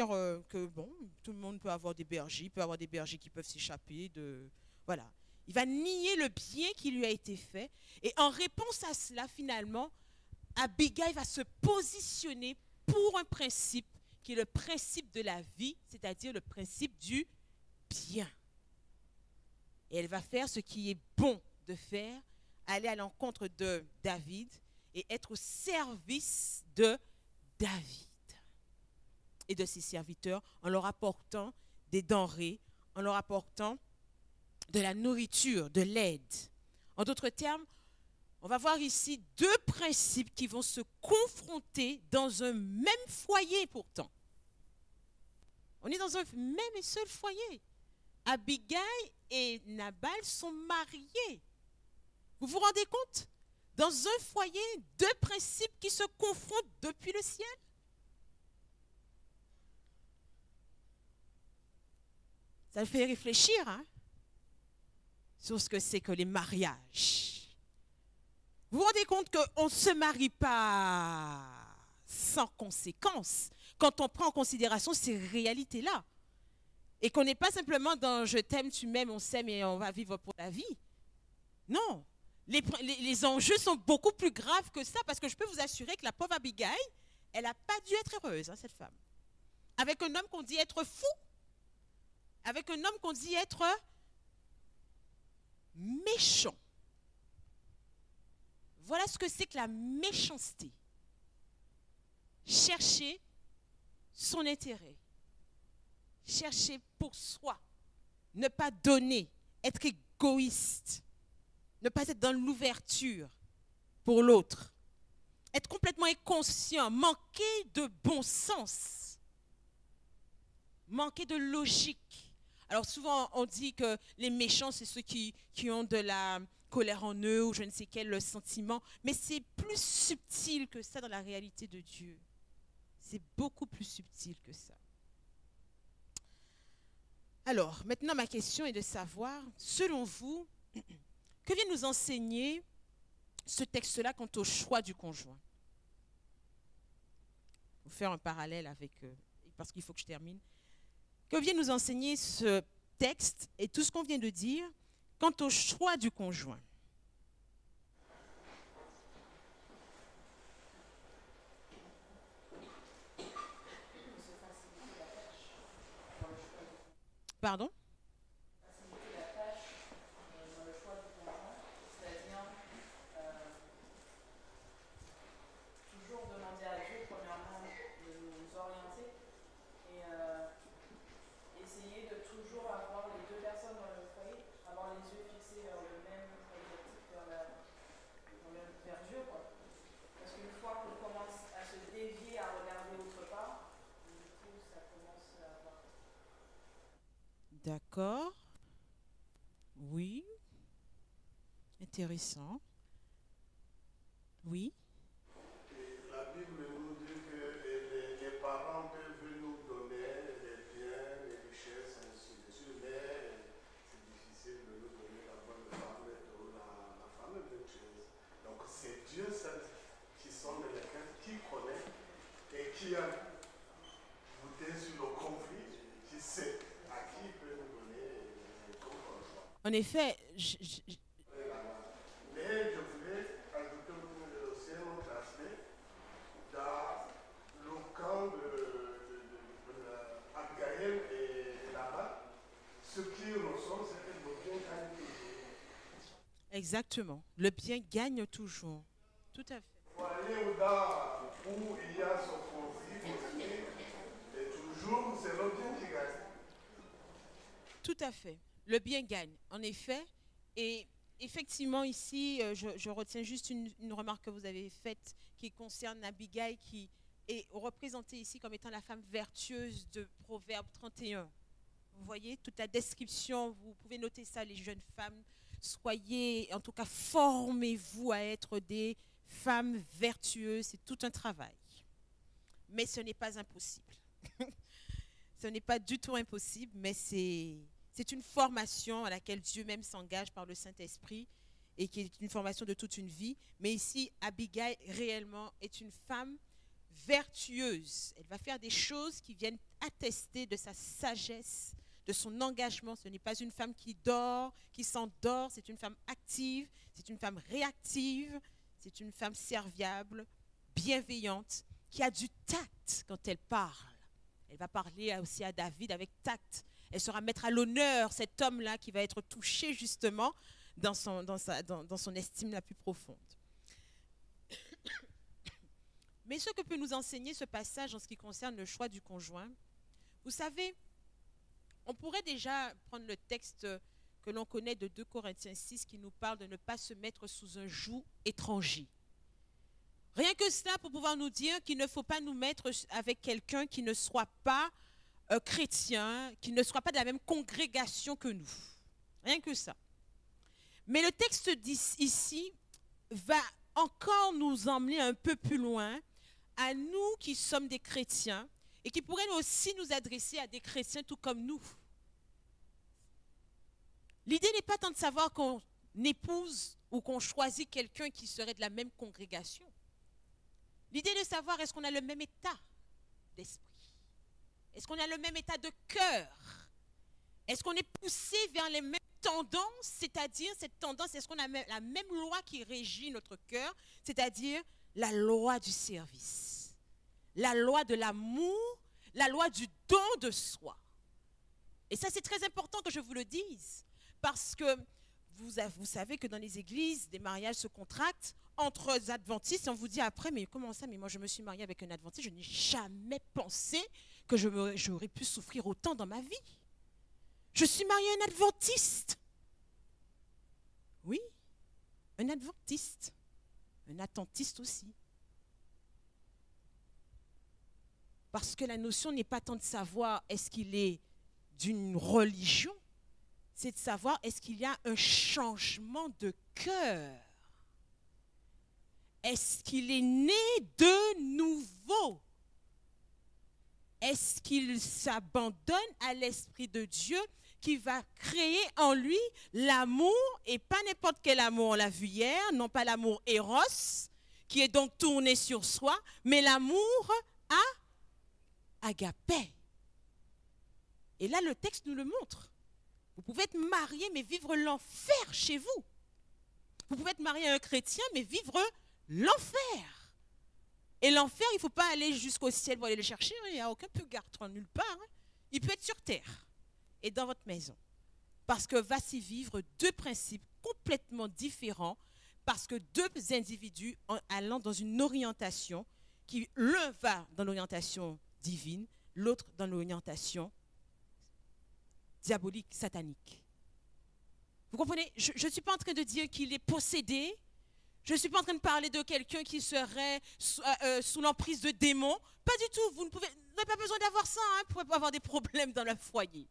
que bon, tout le monde peut avoir des bergers, il peut avoir des bergers qui peuvent s'échapper de... Voilà. Il va nier le bien qui lui a été fait. Et en réponse à cela, finalement, Abigail va se positionner pour un principe qui est le principe de la vie, c'est-à-dire le principe du bien. Et elle va faire ce qui est bon de faire, aller à l'encontre de David et être au service de David et de ses serviteurs en leur apportant des denrées, en leur apportant de la nourriture, de l'aide. En d'autres termes, on va voir ici deux principes qui vont se confronter dans un même foyer pourtant. On est dans un même et seul foyer. Abigail et Nabal sont mariés. Vous vous rendez compte? Dans un foyer, deux principes qui se confrontent depuis le ciel. Ça fait réfléchir sur ce que c'est que les mariages. Vous vous rendez compte qu'on ne se marie pas sans conséquence quand on prend en considération ces réalités-là. Et qu'on n'est pas simplement dans « je t'aime, tu m'aimes, on s'aime et on va vivre pour la vie ». Non, les enjeux sont beaucoup plus graves que ça, parce que je peux vous assurer que la pauvre Abigail, elle n'a pas dû être heureuse, cette femme. Avec un homme qu'on dit être fou, avec un homme qu'on dit être méchant. Voilà ce que c'est que la méchanceté. Chercher son intérêt. Chercher pour soi. Ne pas donner. Être égoïste. Ne pas être dans l'ouverture pour l'autre. Être complètement inconscient. Manquer de bon sens. Manquer de logique. Alors souvent on dit que les méchants c'est ceux qui ont de la colère en eux ou je ne sais quel sentiment, mais c'est plus subtil que ça dans la réalité de Dieu. C'est beaucoup plus subtil que ça. Alors maintenant ma question est de savoir, selon vous, que vient nous enseigner ce texte-là quant au choix du conjoint? Je vais faire un parallèle avec, parce qu'il faut que je termine. Que vient nous enseigner ce texte et tout ce qu'on vient de dire quant au choix du conjoint? Pardon?
Faciliter la tâche dans le choix du conjoint, c'est-à-dire toujours demander à Dieu, premièrement, de nous orienter et essayer de toujours avoir les deux personnes dans le foyer, avoir les yeux fixés vers le même objectif, vers Dieu, quoi. Parce qu'une fois qu'on commence à se dévier, à regarder autre part, du coup, ça commence à avoir.
D'accord. Oui. Intéressant. Oui.
Et la Bible nous dit que les parents peuvent nous donner les biens, les richesses, ainsi de suite, mais c'est difficile de nous donner la bonne femme ou la femme d'une chose. Donc c'est Dieu seul qui sonde les cœurs, qui connaît et qui a goûté sur le conflit, qui sait à qui il peut nous donner comme choix.
En effet,
Mais je voulais ajouter aussi un autre aspect. Dans le camp d'Abigaïl et Laban, ce qui ressort, c'est que le bien gagne toujours.
exactement. Le bien gagne toujours. Tout à fait.
Il faut aller où il y a ce conflit aussi, et toujours c'est le bien qui gagne.
Tout à fait. Le bien gagne, en effet. Et effectivement, ici, je retiens juste une remarque que vous avez faite qui concerne Abigail, qui est représentée ici comme étant la femme vertueuse de Proverbe 31. Vous voyez, toute la description, vous pouvez noter ça, les jeunes femmes. Soyez, en tout cas, formez-vous à être des femmes vertueuses. C'est tout un travail. Mais ce n'est pas impossible. Ce n'est pas du tout impossible, mais c'est une formation à laquelle Dieu même s'engage par le Saint-Esprit et qui est une formation de toute une vie. Mais ici, Abigail réellement est une femme vertueuse. Elle va faire des choses qui viennent attester de sa sagesse, de son engagement. Ce n'est pas une femme qui dort, qui s'endort. C'est une femme active, c'est une femme réactive, c'est une femme serviable, bienveillante, qui a du tact quand elle parle. Elle va parler aussi à David avec tact. Elle sera mettre à l'honneur cet homme-là qui va être touché justement dans son estime la plus profonde. Mais ce que peut nous enseigner ce passage en ce qui concerne le choix du conjoint, vous savez, on pourrait déjà prendre le texte que l'on connaît de 2 Corinthiens 6 qui nous parle de ne pas se mettre sous un joug étranger. Rien que cela pour pouvoir nous dire qu'il ne faut pas nous mettre avec quelqu'un qui ne soit pas chrétien, qui ne soit pas de la même congrégation que nous. Rien que ça. Mais le texte ici va encore nous emmener un peu plus loin à nous qui sommes des chrétiens et qui pourrait aussi nous adresser à des chrétiens tout comme nous. L'idée n'est pas tant de savoir qu'on épouse ou qu'on choisit quelqu'un qui serait de la même congrégation. L'idée est de savoir est-ce qu'on a le même état d'esprit. Est-ce qu'on a le même état de cœur? Est-ce qu'on est poussé vers les mêmes tendances? C'est-à-dire, cette tendance, est-ce qu'on a la même loi qui régit notre cœur? C'est-à-dire, la loi du service, la loi de l'amour, la loi du don de soi. Et ça, c'est très important que je vous le dise, parce que vous savez que dans les églises, des mariages se contractent entre adventistes. Et on vous dit après, mais comment ça? Mais moi, je me suis mariée avec un adventiste, je n'ai jamais pensé que j'aurais pu souffrir autant dans ma vie. Je suis mariée à un adventiste. Oui, un adventiste. Un attentiste aussi. Parce que la notion n'est pas tant de savoir est-ce qu'il est d'une religion, c'est de savoir est-ce qu'il y a un changement de cœur. Est-ce qu'il est né de nouveau? Est-ce qu'il s'abandonne à l'Esprit de Dieu qui va créer en lui l'amour, et pas n'importe quel amour, on l'a vu hier, non pas l'amour éros, qui est donc tourné sur soi, mais l'amour agapé. Et là, le texte nous le montre. Vous pouvez être marié, mais vivre l'enfer chez vous. Vous pouvez être marié à un chrétien, mais vivre l'enfer. Et l'enfer, il ne faut pas aller jusqu'au ciel pour aller le chercher. Il n'y a aucun purgatoire nulle part. Il peut être sur terre. et dans votre maison. Parce que va s'y vivre deux principes complètement différents, parce que deux individus allant dans une orientation, qui l'un va dans l'orientation divine, l'autre dans l'orientation diabolique, satanique. Vous comprenez? Je ne suis pas en train de dire qu'il est possédé. Je ne suis pas en train de parler de quelqu'un qui serait sous l'emprise de démons. Pas du tout. Vous n'avez pas besoin d'avoir ça pour avoir des problèmes dans le foyer.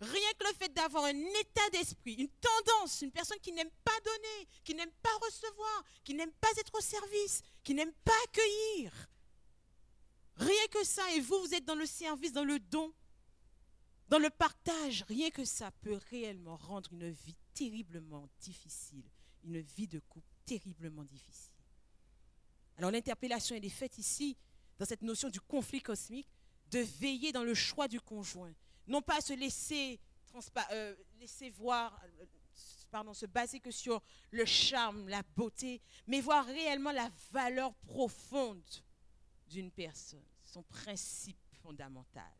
Rien que le fait d'avoir un état d'esprit, une tendance, une personne qui n'aime pas donner, qui n'aime pas recevoir, qui n'aime pas être au service, qui n'aime pas accueillir. Rien que ça, et vous êtes dans le service, dans le don, dans le partage. Rien que ça peut réellement rendre une vie terriblement difficile, une vie de couple terriblement difficile. Alors l'interpellation, elle est faite ici, dans cette notion du conflit cosmique, de veiller dans le choix du conjoint. Non pas se laisser se baser que sur le charme, la beauté, mais voir réellement la valeur profonde d'une personne, son principe fondamental.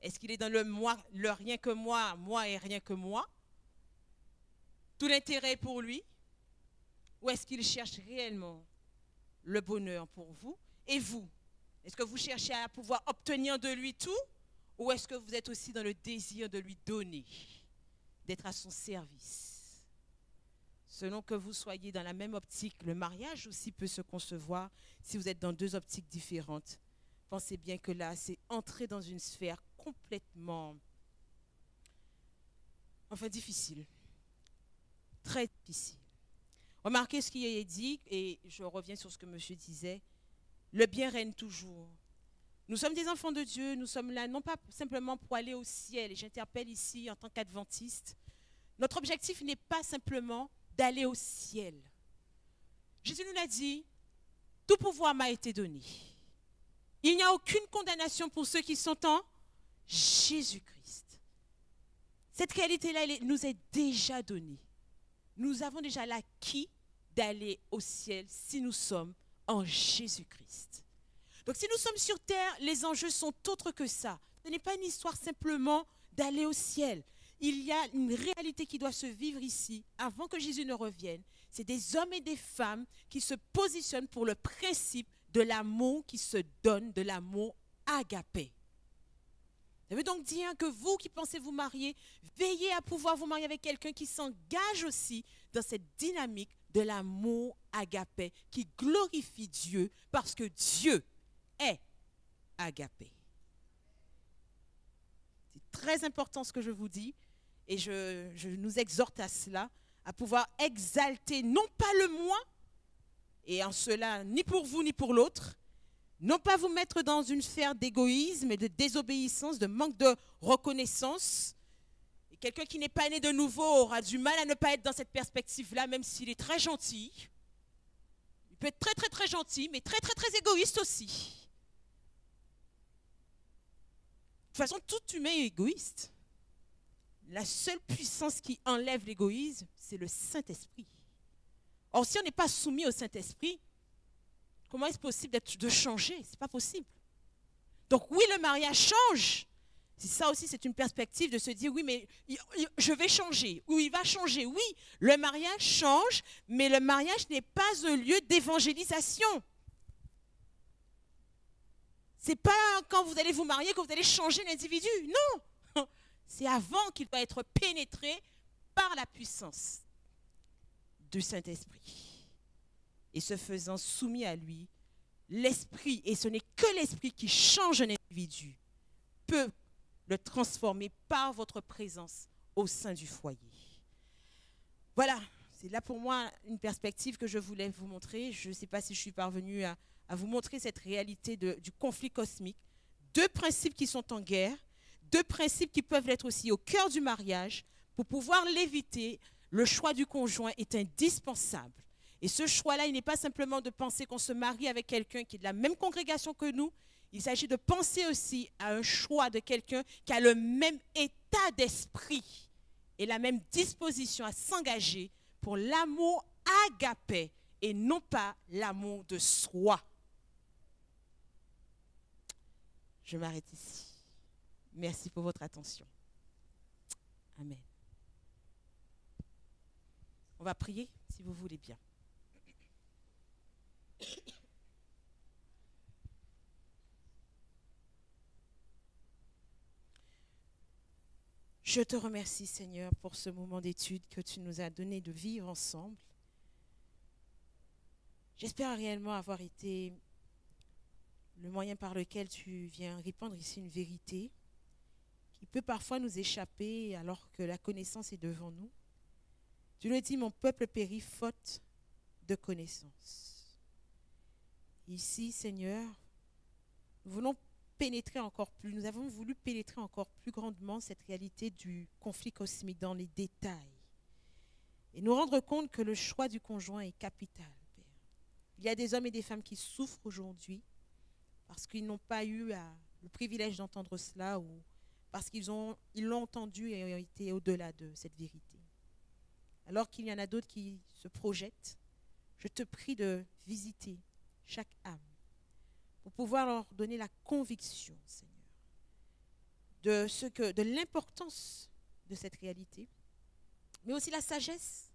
Est-ce qu'il est dans le moi, le rien que moi et rien que moi? Tout l'intérêt pour lui? Ou est-ce qu'il cherche réellement le bonheur pour vous et vous? Est-ce que vous cherchez à pouvoir obtenir de lui tout? Ou est-ce que vous êtes aussi dans le désir de lui donner, d'être à son service? Selon que vous soyez dans la même optique, le mariage aussi peut se concevoir si vous êtes dans deux optiques différentes. Pensez bien que là, c'est entrer dans une sphère complètement, difficile, très difficile. Remarquez ce qui est dit, et je reviens sur ce que monsieur disait, le bien règne toujours. Nous sommes des enfants de Dieu, nous sommes là non pas simplement pour aller au ciel, et j'interpelle ici en tant qu'adventiste, notre objectif n'est pas simplement d'aller au ciel. Jésus nous l'a dit, tout pouvoir m'a été donné. Il n'y a aucune condamnation pour ceux qui sont en Jésus-Christ. Cette réalité-là, elle nous est déjà donnée. Nous avons déjà l'acquis d'aller au ciel si nous sommes en Jésus-Christ. Donc si nous sommes sur terre, les enjeux sont autres que ça. Ce n'est pas une histoire simplement d'aller au ciel. Il y a une réalité qui doit se vivre ici avant que Jésus ne revienne. C'est des hommes et des femmes qui se positionnent pour le principe de l'amour qui se donne, de l'amour agapé. Ça veut donc dire que vous qui pensez vous marier, veillez à pouvoir vous marier avec quelqu'un qui s'engage aussi dans cette dynamique de l'amour agapé, qui glorifie Dieu parce que Dieu est agapé. C'est très important ce que je vous dis et je nous exhorte à cela, à pouvoir exalter non pas le moi, et en cela ni pour vous ni pour l'autre, non pas vous mettre dans une sphère d'égoïsme et de désobéissance, de manque de reconnaissance. Et quelqu'un qui n'est pas né de nouveau aura du mal à ne pas être dans cette perspective-là, même s'il est très gentil. Il peut être très très très gentil, mais très très très égoïste aussi. De toute façon, tout humain est égoïste. La seule puissance qui enlève l'égoïsme, c'est le Saint-Esprit. Or, si on n'est pas soumis au Saint-Esprit, comment est-ce possible de changer? Ce n'est pas possible. Donc oui, le mariage change. Ça aussi, c'est une perspective de se dire, oui, mais je vais changer. Ou il va changer. Oui, le mariage change, mais le mariage n'est pas un lieu d'évangélisation. Ce n'est pas quand vous allez vous marier que vous allez changer l'individu. Non. C'est avant qu'il doit être pénétré par la puissance du Saint-Esprit. Et se faisant soumis à lui, l'esprit, et ce n'est que l'esprit qui change un individu, peut le transformer par votre présence au sein du foyer. Voilà, c'est là pour moi une perspective que je voulais vous montrer. Je ne sais pas si je suis parvenue à vous montrer cette réalité du conflit cosmique. Deux principes qui sont en guerre, deux principes qui peuvent être aussi au cœur du mariage. Pour pouvoir l'éviter, le choix du conjoint est indispensable. Et ce choix-là, il n'est pas simplement de penser qu'on se marie avec quelqu'un qui est de la même congrégation que nous. Il s'agit de penser aussi à un choix de quelqu'un qui a le même état d'esprit et la même disposition à s'engager pour l'amour agapé et non pas l'amour de soi. Je m'arrête ici. Merci pour votre attention. Amen. On va prier, si vous voulez bien. Je te remercie, Seigneur, pour ce moment d'étude que tu nous as donné de vivre ensemble. J'espère réellement avoir été le moyen par lequel tu viens répandre ici une vérité qui peut parfois nous échapper alors que la connaissance est devant nous. Tu le dis, mon peuple périt faute de connaissance. Ici, Seigneur, nous voulons pénétrer encore plus, nous avons voulu pénétrer encore plus grandement cette réalité du conflit cosmique dans les détails et nous rendre compte que le choix du conjoint est capital, Père. Il y a des hommes et des femmes qui souffrent aujourd'hui parce qu'ils n'ont pas eu le privilège d'entendre cela ou parce qu'ils l'ont entendu et ont été au-delà de cette vérité. Alors qu'il y en a d'autres qui se projettent, je te prie de visiter chaque âme pour pouvoir leur donner la conviction, Seigneur, de l'importance de cette réalité, mais aussi la sagesse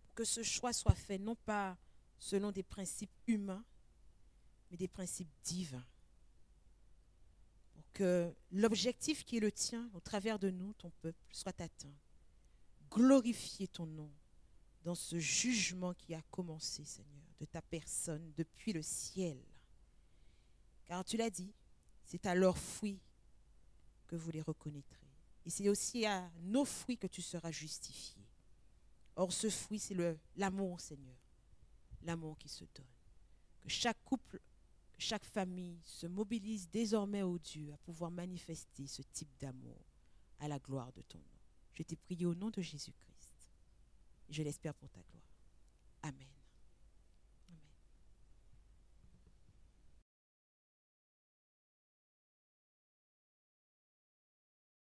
pour que ce choix soit fait, non pas selon des principes humains, mais des principes divins. Pour que l'objectif qui est le tien, au travers de nous, ton peuple, soit atteint. Glorifier ton nom dans ce jugement qui a commencé, Seigneur, de ta personne depuis le ciel. Car tu l'as dit, c'est à leurs fruits que vous les reconnaîtrez. Et c'est aussi à nos fruits que tu seras justifié. Or, ce fruit, c'est l'amour, Seigneur. L'amour qui se donne. Que chaque couple, chaque famille se mobilise désormais, ô Dieu, à pouvoir manifester ce type d'amour à la gloire de ton nom. Je t'ai prié au nom de Jésus-Christ. Je l'espère pour ta gloire. Amen.